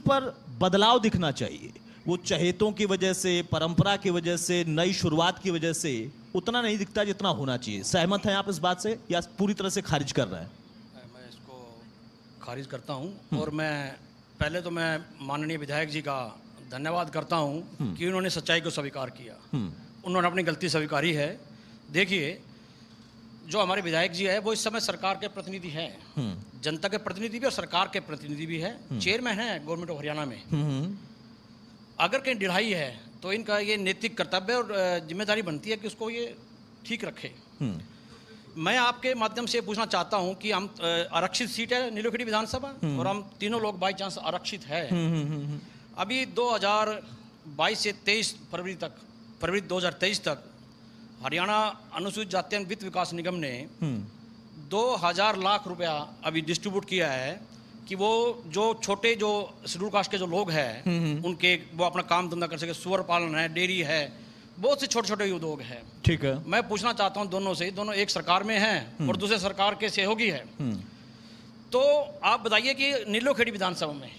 पर बदलाव दिखना चाहिए। वो चहेतों की वजह से, परंपरा की वजह से, नई शुरुआत की वजह से उतना नहीं दिखता जितना होना चाहिए। सहमत हैं आप इस बात से या पूरी तरह से खारिज कर रहे हैं? मैं इसको खारिज करता हूं और मैं पहले तो मैं माननीय विधायक जी का धन्यवाद करता हूं कि उन्होंने सच्चाई को स्वीकार किया। उन्होंने अपनी गलती स्वीकारी है। देखिए, जो हमारे विधायक जी है वो इस समय सरकार के प्रतिनिधि हैं, जनता के प्रतिनिधि भी और सरकार के प्रतिनिधि भी है, चेयरमैन है गवर्नमेंट ऑफ हरियाणा में। अगर कहीं ढिलाई है तो इनका ये नैतिक कर्तव्य और जिम्मेदारी बनती है कि उसको ये ठीक रखे। मैं आपके माध्यम से पूछना चाहता हूं कि हम आरक्षित सीट है नीलोखेड़ी विधानसभा और हम तीनों लोग बाई चांस आरक्षित है। अभी 2022 से 23 फरवरी 2023 तक हरियाणा अनुसूचित जाति एवं वित्त विकास निगम ने 2000 लाख रुपया अभी डिस्ट्रीब्यूट किया है कि वो जो छोटे जो शेड्यूल कास्ट के जो लोग हैं उनके वो अपना काम धंधा कर सके। सुअर पालन है, डेयरी है, बहुत से छोटे छोटे उद्योग है। ठीक है, मैं पूछना चाहता हूं दोनों से, दोनों एक सरकार में हैं और दूसरे सरकार के सहयोगी है। तो आप बताइए कि नीलोखेड़ी विधानसभा में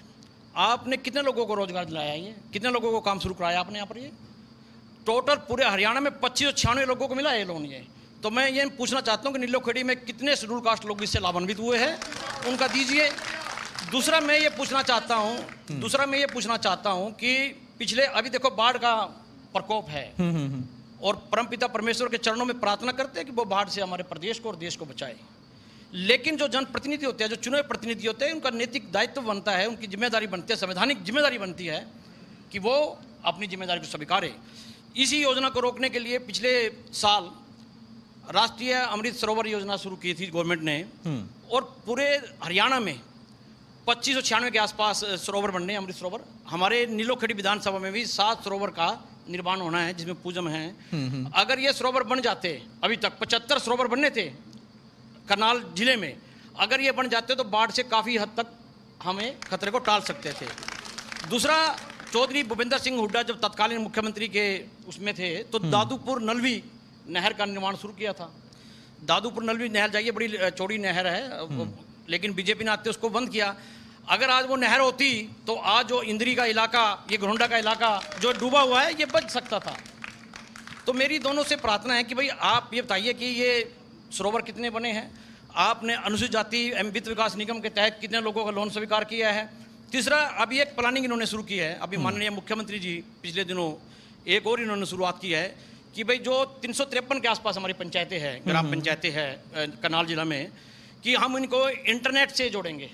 आपने कितने लोगों को रोजगार दिलाया, ये कितने लोगों को काम शुरू कराया आपने यहाँ पर? ये टोटल पूरे हरियाणा में 2596 लोगों को मिला है लोन। ये तो मैं ये पूछना चाहता हूँ कि नीलोखेड़ी में कितने शेड्यूल कास्ट लोग इससे लाभान्वित हुए हैं, उनका दीजिए। दूसरा मैं ये पूछना चाहता हूँ कि पिछले अभी देखो बाढ़ का प्रकोप है और परमपिता परमेश्वर के चरणों में प्रार्थना करते हैं कि वो बाढ़ से हमारे प्रदेश को और देश को बचाए। लेकिन जो जनप्रतिनिधि होते हैं, जो चुने हुए प्रतिनिधि होते हैं, उनका नैतिक दायित्व बनता है, उनकी जिम्मेदारी बनती है, संवैधानिक जिम्मेदारी बनती है कि वो अपनी जिम्मेदारी को स्वीकारे। इसी योजना को रोकने के लिए पिछले साल राष्ट्रीय अमृत सरोवर योजना शुरू की थी गवर्नमेंट ने और पूरे हरियाणा में 2596 के आसपास सरोवर बनने हैं, अमृत सरोवर। हमारे नीलोखेड़ी विधानसभा में भी 7 सरोवर का निर्माण होना है जिसमें पूजन है। अगर ये सरोवर बन जाते, अभी तक 75 सरोवर बनने थे करनाल जिले में, अगर ये बन जाते तो बाढ़ से काफ़ी हद तक हमें खतरे को टाल सकते थे। दूसरा, चौधरी भूपेंद्र सिंह हुड्डा जब तत्कालीन मुख्यमंत्री के उसमें थे तो दादूपुर नलवी नहर का निर्माण शुरू किया था। दादूपुर नलवी नहर जाइए, बड़ी चौड़ी नहर है, लेकिन बीजेपी ने आते उसको बंद किया। अगर आज वो नहर होती तो आज जो इंद्री का इलाका, ये घरोंडा का इलाका जो डूबा हुआ है, ये बच सकता था। तो मेरी दोनों से प्रार्थना है कि भाई आप ये बताइए कि ये सरोवर कितने बने हैं, आपने अनुसूचित जाति एवं वित्त विकास निगम के तहत कितने लोगों का लोन स्वीकार किया है। तीसरा, अभी एक प्लानिंग इन्होंने शुरू की है, अभी माननीय मुख्यमंत्री जी पिछले दिनों एक और इन्होंने शुरुआत की है कि भाई जो 353 के आसपास हमारी पंचायतें हैं, ग्राम पंचायतें हैं करनाल जिला में, कि हम इनको इंटरनेट से जोड़ेंगे।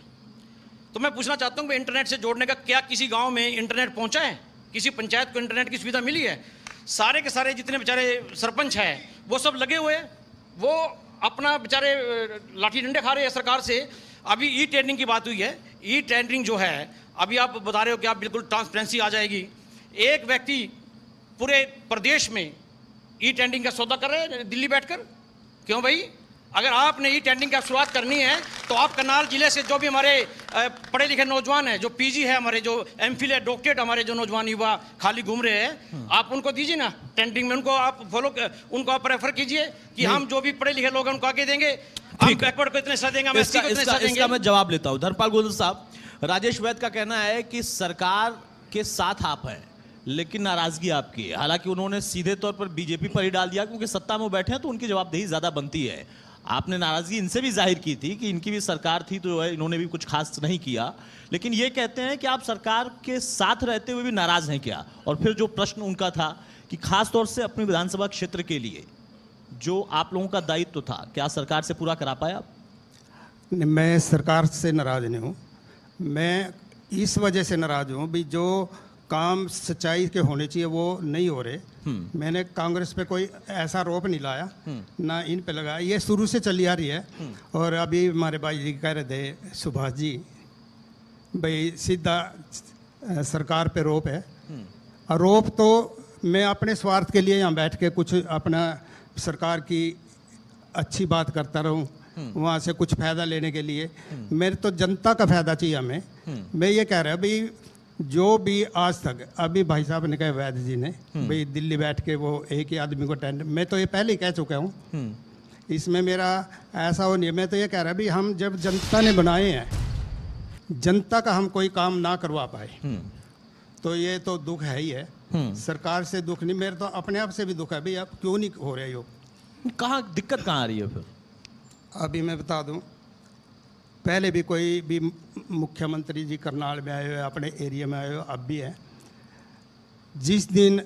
तो मैं पूछना चाहता हूँ कि इंटरनेट से जोड़ने का क्या किसी गांव में इंटरनेट पहुंचा है? किसी पंचायत को इंटरनेट की सुविधा मिली है? सारे के सारे जितने बेचारे सरपंच हैं वो सब लगे हुए हैं, वो अपना बेचारे लाठी डंडे खा रहे हैं सरकार से। अभी ई टेंडरिंग की बात हुई है, ई टेंडरिंग जो है अभी आप बता रहे हो कि आप बिल्कुल ट्रांसपेरेंसी आ जाएगी। एक व्यक्ति पूरे प्रदेश में ई टेंडरिंग का सौदा कर रहे हैं दिल्ली बैठकर। क्यों भाई? अगर आपने ई टेंडरिंग की शुरुआत करनी है तो आप करनाल जिले से जो भी हमारे पढ़े लिखे नौजवान हैं, जो पीजी है, हमारे जो एमफिल है, डॉक्टरेट, हमारे जो नौजवान युवा खाली घूम रहे हैं, आप उनको दीजिए ना टेंडरिंग में, उनको आप उनको आप प्रेफर कीजिए कि हम जो भी पढ़े लिखे लोग हैं उनको आगे देंगे। हम बैकवर्ड को इतने देंगे, हम एससी को इतने देंगे। इसका मैं जवाब लेता हूं। धर्मपाल गोविंद साहब, राजेश वैद का कहना है कि सरकार के साथ आप हैं लेकिन नाराजगी आपकी है। हालांकि उन्होंने सीधे तौर पर बीजेपी पर ही डाल दिया क्योंकि सत्ता में बैठे हैं तो उनकी जवाबदेही ज्यादा बनती है। आपने नाराजगी इनसे भी जाहिर की थी कि इनकी भी सरकार थी तो इन्होंने भी कुछ खास नहीं किया, लेकिन ये कहते हैं कि आप सरकार के साथ रहते हुए भी नाराज हैं क्या? और फिर जो प्रश्न उनका था कि खास तौर से अपने विधानसभा क्षेत्र के लिए जो आप लोगों का दायित्व था, क्या सरकार से पूरा करा पाया? मैं सरकार से नाराज नहीं हूँ। मैं इस वजह से नाराज हूँ भी जो काम सच्चाई के होने चाहिए वो नहीं हो रहे। मैंने कांग्रेस पे कोई ऐसा आरोप नहीं लाया, ना इन पे लगाया, ये शुरू से चली आ रही है। और अभी हमारे भाई जी कह रहे थे सुभाष जी, भाई सीधा सरकार पे आरोप है। आरोप तो मैं अपने स्वार्थ के लिए यहाँ बैठ के कुछ अपना सरकार की अच्छी बात करता रहूँ, वहाँ से कुछ फ़ायदा लेने के लिए। मेरे तो जनता का फ़ायदा चाहिए हमें। मैं ये कह रहा भाई जो भी आज तक, अभी भाई साहब ने कहा वैद्य जी ने भाई दिल्ली बैठ के वो एक ही आदमी को टेंडर, मैं तो ये पहले ही कह चुका हूँ, इसमें मेरा ऐसा हो नहीं है। मैं तो ये कह रहा भाई हम जब जनता ने बनाए हैं जनता का हम कोई काम ना करवा पाए तो ये तो दुख है ही है। सरकार से दुख नहीं, मेरे तो अपने आप से भी दुख है भाई, अब क्यों नहीं हो रहे हो। कहाँ दिक्कत कहाँ आ रही है फिर? अभी मैं बता दूं, पहले भी कोई भी मुख्यमंत्री जी करनाल में आए हुए, अपने एरिया में आए हुए, अब भी है। जिस दिन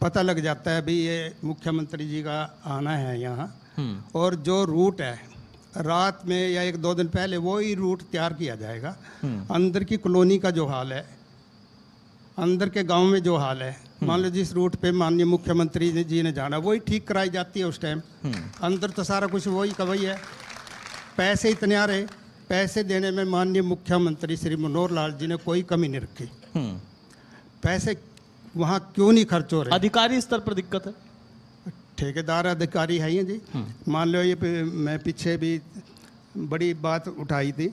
पता लग जाता है भी ये मुख्यमंत्री जी का आना है यहाँ, और जो रूट है रात में या 1-2 दिन पहले वो ही रूट तैयार किया जाएगा। अंदर की कॉलोनी का जो हाल है, अंदर के गांव में जो हाल है, मान लो जिस रूट पे माननीय मुख्यमंत्री जी ने जाना वही ठीक कराई जाती है उस टाइम। अंदर तो सारा कुछ वही का वही है। पैसे इतने आ रहे, पैसे देने में माननीय मुख्यमंत्री श्री मनोहर लाल जी ने कोई कमी नहीं रखी। पैसे वहाँ क्यों नहीं खर्च हो रहे? अधिकारी स्तर पर दिक्कत है, ठेकेदार अधिकारी है ही हैं जी। मान लो ये मैं पीछे भी बड़ी बात उठाई थी,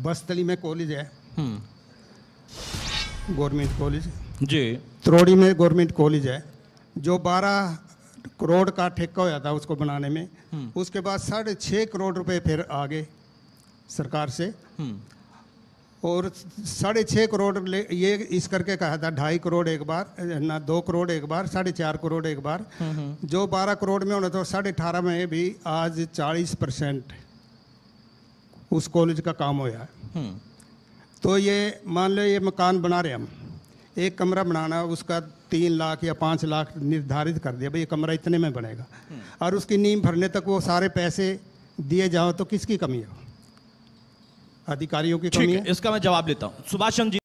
बसतली में कॉलेज है, गवर्नमेंट कॉलेज जी, त्रोड़ी में गवर्नमेंट कॉलेज है, जो 12 करोड़ का ठेका होया था उसको बनाने में। उसके बाद 6.5 करोड़ रुपए फिर आ गए सरकार से, और 6.5 करोड़ ये इस करके कहा था 2.5 करोड़ एक बार, ना 2 करोड़ एक बार, 4.5 करोड़ एक बार। जो 12 करोड़ में होना था 18.5 में भी आज 40% उस कॉलेज का काम होया है। तो ये मान लो ये मकान बना रहे हम, एक कमरा बनाना, उसका 3 लाख या 5 लाख निर्धारित कर दिया भाई ये कमरा इतने में बनेगा, और उसकी नींव भरने तक वो सारे पैसे दिए जाओ तो किसकी कमी है? अधिकारियों की कमी है। इसका मैं जवाब लेता हूँ। सुभाष चंद्र जी